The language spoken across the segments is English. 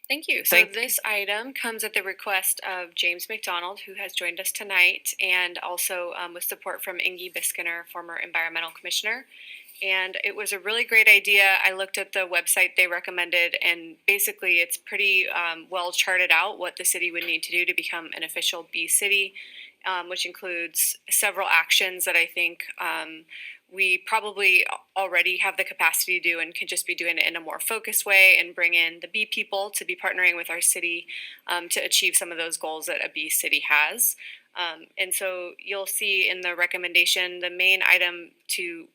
Thank you. So this item comes at the request of James McDonald, who has joined us tonight, and also with support from Ingy Biskiner, former environmental commissioner. And it was a really great idea. I looked at the website they recommended, and basically it's pretty well charted out what the city would need to do to become an official bee city, which includes several actions that I think we probably already have the capacity to do and can just be doing it in a more focused way and bring in the bee people to be partnering with our city to achieve some of those goals that a bee city has. And so you'll see in the recommendation, the main item to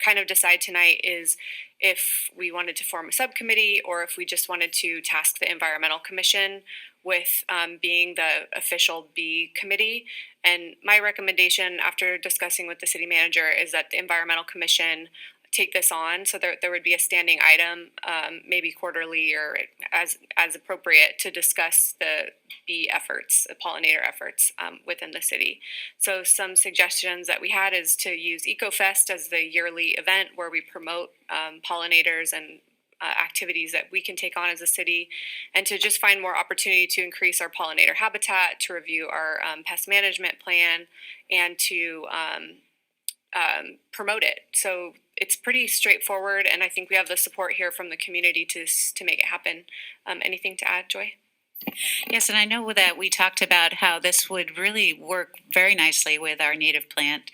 kind of decide tonight is if we wanted to form a subcommittee or if we just wanted to task the environmental commission with being the official bee committee. And my recommendation after discussing with the city manager is that the environmental commission take this on, so there would be a standing item, maybe quarterly or as appropriate, to discuss the bee efforts, the pollinator efforts within the city. So some suggestions that we had is to use EcoFest as the yearly event where we promote pollinators and activities that we can take on as a city, and to just find more opportunity to increase our pollinator habitat, to review our pest management plan, and to promote it. So it's pretty straightforward, and I think we have the support here from the community to make it happen. Anything to add, Joy? Yes, and I know that we talked about how this would really work very nicely with our native plant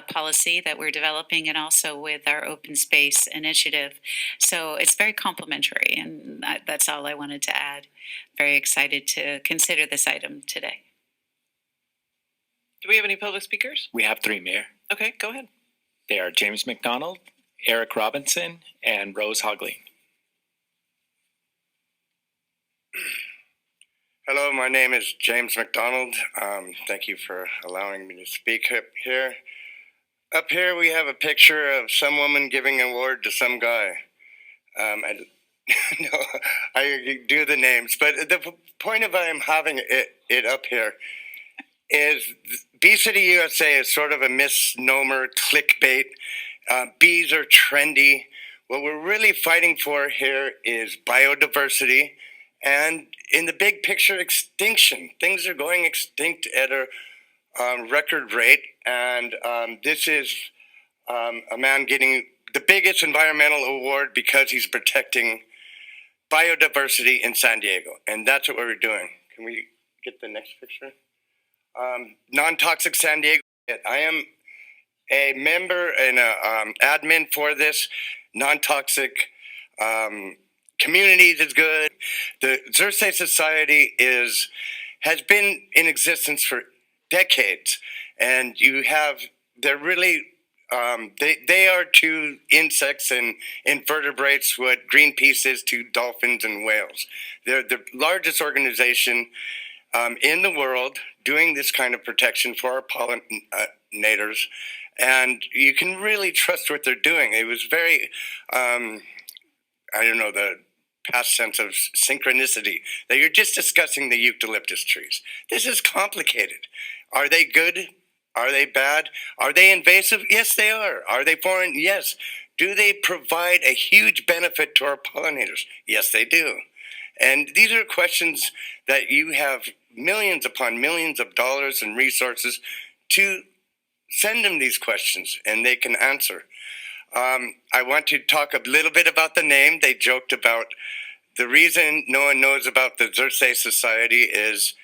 policy that we're developing and also with our open space initiative. So it's very complementary, and that's all I wanted to add. Very excited to consider this item today. Do we have any public speakers? We have three, Mayor. Okay, go ahead. They are James McDonald, Eric Robinson, and Rose Hogling. Hello, my name is James McDonald. Thank you for allowing me to speak up here. Up here we have a picture of some woman giving an award to some guy. No, I do the names, but the point of I am having it up here is Bee City USA is sort of a misnomer, clickbait. Bees are trendy. What we're really fighting for here is biodiversity and, in the big picture, extinction. Things are going extinct at a record rate, and this is a man getting the biggest environmental award because he's protecting biodiversity in San Diego, and that's what we're doing. Can we get the next picture? Non-Toxic San Diego. I am a member and an admin for this. Non-toxic communities is good. The Xerces Society has been in existence for decades, and they're really they are to insects and invertebrates what Greenpeace is to dolphins and whales. They're the largest organization in the world doing this kind of protection for our pollinators, and you can really trust what they're doing. It was very, I don't know, the past sense of synchronicity, that you're just discussing the eucalyptus trees. This is complicated. Are they good? Are they bad? Are they invasive? Yes, they are. Are they foreign? Yes. Do they provide a huge benefit to our pollinators? Yes, they do. And these are questions that you have millions upon millions of dollars and resources to send them these questions, and they can answer. I want to talk a little bit about the name. They joked about the reason no one knows about the Xerces Society is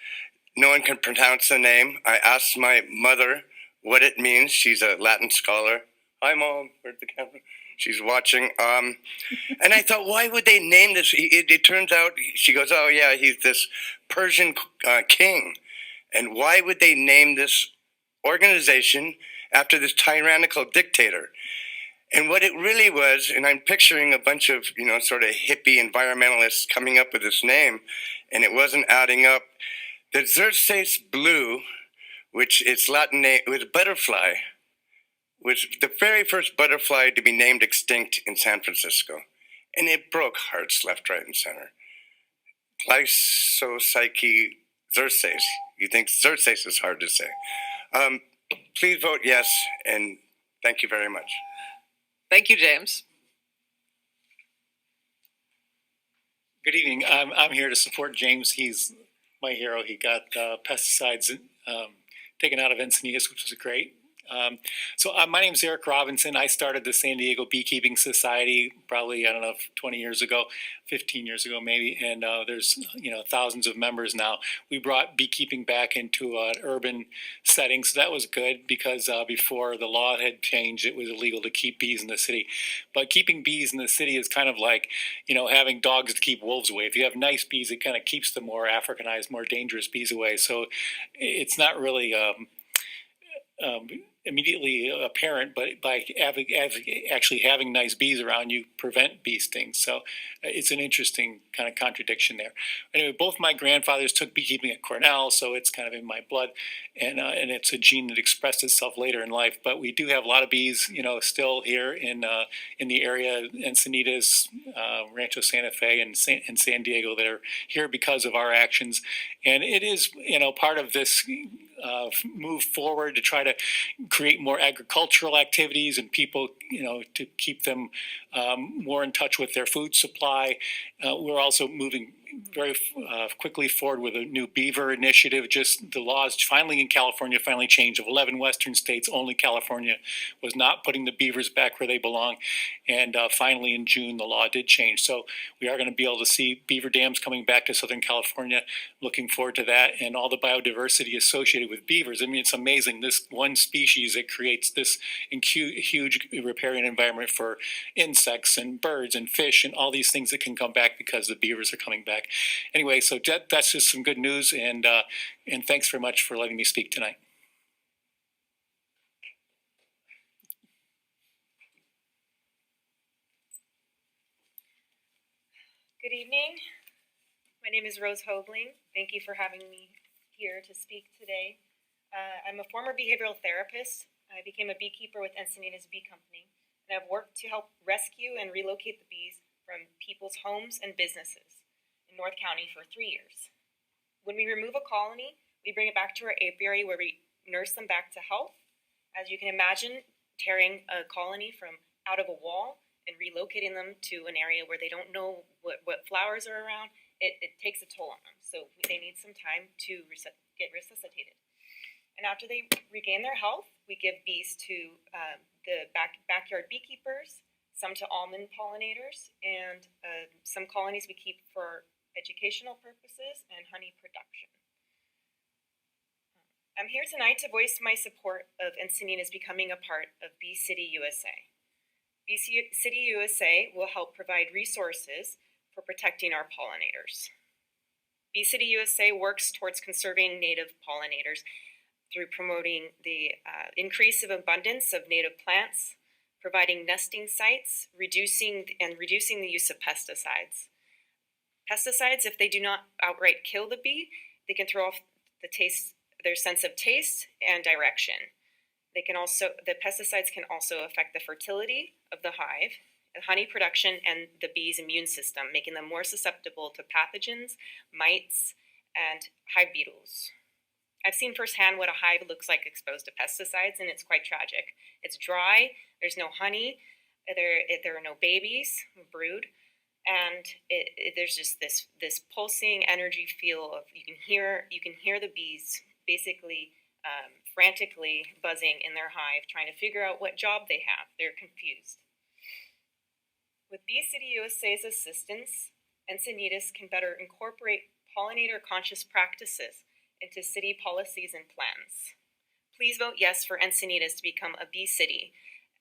no one can pronounce the name. I asked my mother what it means. She's a Latin scholar. Hi, Mom. Where's the camera? She's watching. And I thought, why would they name this? It turns out, she goes, oh, yeah, he's this Persian king. And why would they name this organization after this tyrannical dictator? And what it really was, and I'm picturing a bunch of, sort of hippie environmentalists coming up with this name, and it wasn't adding up. The Xerces blue, which its Latin name was butterfly, was the very first butterfly to be named extinct in San Francisco. And it broke hearts left, right, and center. Glypsopsyche Xerces. You think Xerces is hard to say. Please vote yes, and thank you very much. Thank you, James. Good evening. I'm here to support James. He's my hero. He got pesticides taken out of Encinitas, which was great. My name's Eric Robinson. I started the San Diego Beekeeping Society probably, I don't know, 20 years ago, 15 years ago maybe, and there's thousands of members now. We brought beekeeping back into an urban setting, so that was good because before the law had changed, it was illegal to keep bees in the city. But keeping bees in the city is kind of like, having dogs to keep wolves away. If you have nice bees, it kind of keeps the more Africanized, more dangerous bees away. So it's not really immediately apparent, but by actually having nice bees around, you prevent bee stings. So it's an interesting kind of contradiction there. Anyway, both my grandfathers took beekeeping at Cornell, so it's kind of in my blood, and it's a gene that expressed itself later in life. But we do have a lot of bees, still here in the area, Encinitas, Rancho Santa Fe, and San Diego that are here because of our actions, and it is part of this move forward to try to create more agricultural activities and people, to keep them more in touch with their food supply. We're also moving very quickly forward with a new beaver initiative. Just the laws finally in California finally changed. Of 11 Western states, only California was not putting the beavers back where they belong. And finally in June, the law did change. So we are going to be able to see beaver dams coming back to Southern California. Looking forward to that and all the biodiversity associated with beavers. I mean, it's amazing. This one species that creates this huge riparian environment for insects and birds and fish and all these things that can come back because the beavers are coming back. Anyway, so that's just some good news, and thanks very much for letting me speak tonight. Good evening. My name is Rose Hobling. Thank you for having me here to speak today. I'm a former behavioral therapist. I became a beekeeper with Encinitas Bee Company, and I've worked to help rescue and relocate the bees from people's homes and businesses in North County for 3 years. When we remove a colony, we bring it back to our apiary where we nurse them back to health. As you can imagine, tearing a colony from out of a wall and relocating them to an area where they don't know what flowers are around, it takes a toll on them. So they need some time to get resuscitated. And after they regain their health, we give bees to the backyard beekeepers, some to almond pollinators, and some colonies we keep for educational purposes and honey production. I'm here tonight to voice my support of Encinitas becoming a part of Bee City USA. Bee City USA will help provide resources for protecting our pollinators. Bee City USA works towards conserving native pollinators through promoting the increase of abundance of native plants, providing nesting sites, reducing the use of pesticides. Pesticides, if they do not outright kill the bee, they can throw off their sense of taste and direction. The pesticides can also affect the fertility of the hive, the honey production, and the bee's immune system, making them more susceptible to pathogens, mites, and hive beetles. I've seen firsthand what a hive looks like exposed to pesticides, and it's quite tragic. It's dry, there's no honey, there are no babies, brood, and there's just this pulsing energy feel of you can hear the bees basically frantically buzzing in their hive, trying to figure out what job they have. They're confused. With Bee City USA's assistance, Encinitas can better incorporate pollinator-conscious practices into city policies and plans. Please vote yes for Encinitas to become a bee city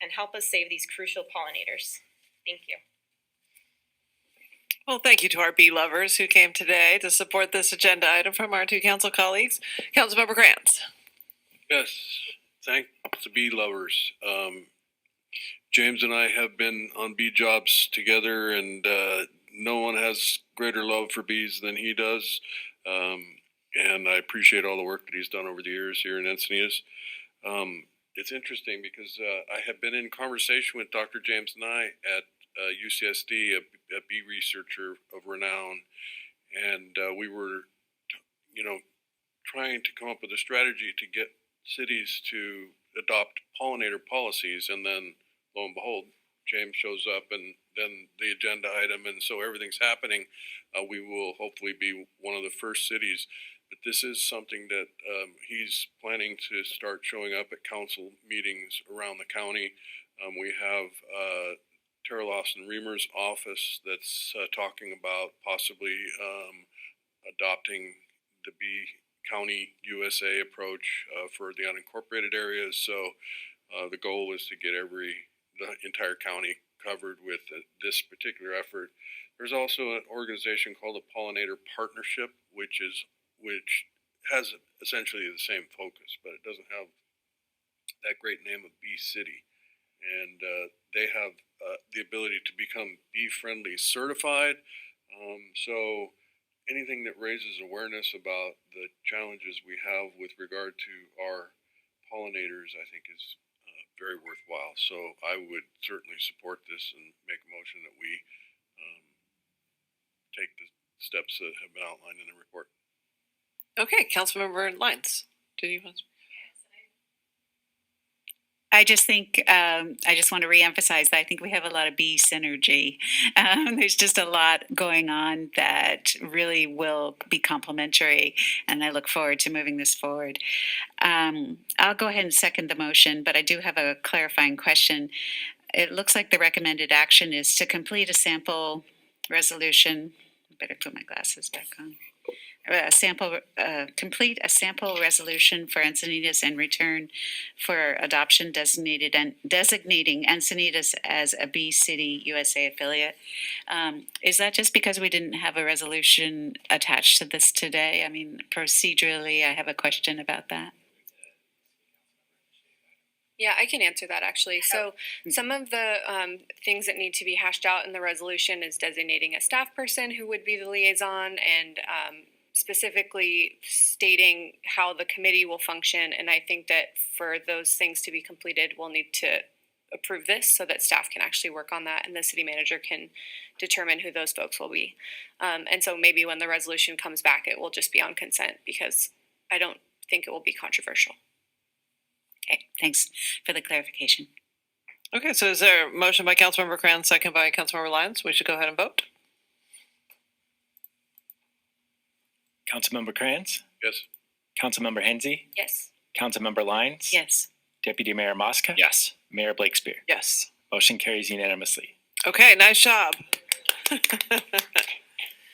and help us save these crucial pollinators. Thank you. Well, thank you to our bee lovers who came today to support this agenda item from our two council colleagues. Councilmember Grants. Yes, thanks to bee lovers. James and I have been on bee jobs together, and no one has greater love for bees than he does. And I appreciate all the work that he's done over the years here in Encinitas. It's interesting because I have been in conversation with Dr. James Nye at UCSD, a bee researcher of renown, and we were, trying to come up with a strategy to get cities to adopt pollinator policies, and then lo and behold, James shows up, and than the agenda item, and so everything's happening. We will hopefully be one of the first cities. But this is something that he's planning to start showing up at council meetings around the county. We have Tara Lawson Reamer's office that's talking about possibly adopting the B County USA approach for the unincorporated areas. So the goal is to get the entire county covered with this particular effort. There's also an organization called the Pollinator Partnership, which has essentially the same focus, but it doesn't have that great name of Bee City. And they have the ability to become bee friendly certified. So anything that raises awareness about the challenges we have with regard to our pollinators, I think is very worthwhile. So I would certainly support this and make a motion that we take the steps that have been outlined in the report. Okay, Councilmember Lyons, did you want to? I just think, I just want to reemphasize that I think we have a lot of bee synergy. There's just a lot going on that really will be complementary, and I look forward to moving this forward. I'll go ahead and second the motion, but I do have a clarifying question. It looks like the recommended action is to complete a sample resolution. Better put my glasses back on. Complete a sample resolution for Encinitas and return for adoption designating Encinitas as a Bee City USA affiliate. Is that just because we didn't have a resolution attached to this today? I mean, procedurally, I have a question about that. Yeah, I can answer that actually. So some of the things that need to be hashed out in the resolution is designating a staff person who would be the liaison, and specifically stating how the committee will function. And I think that for those things to be completed, we'll need to approve this so that staff can actually work on that and the city manager can determine who those folks will be. And so maybe when the resolution comes back, it will just be on consent because I don't think it will be controversial. Okay, thanks for the clarification. Okay, so is there a motion by Councilmember Cran, second by Councilmember Lyons? We should go ahead and vote. Councilmember Kranz, Yes. Councilmember Hensy, Yes. Councilmember Lyons, Yes. Deputy Mayor Mosca, Yes. Mayor Blakespear. Yes. Motion carries unanimously. Okay, nice job.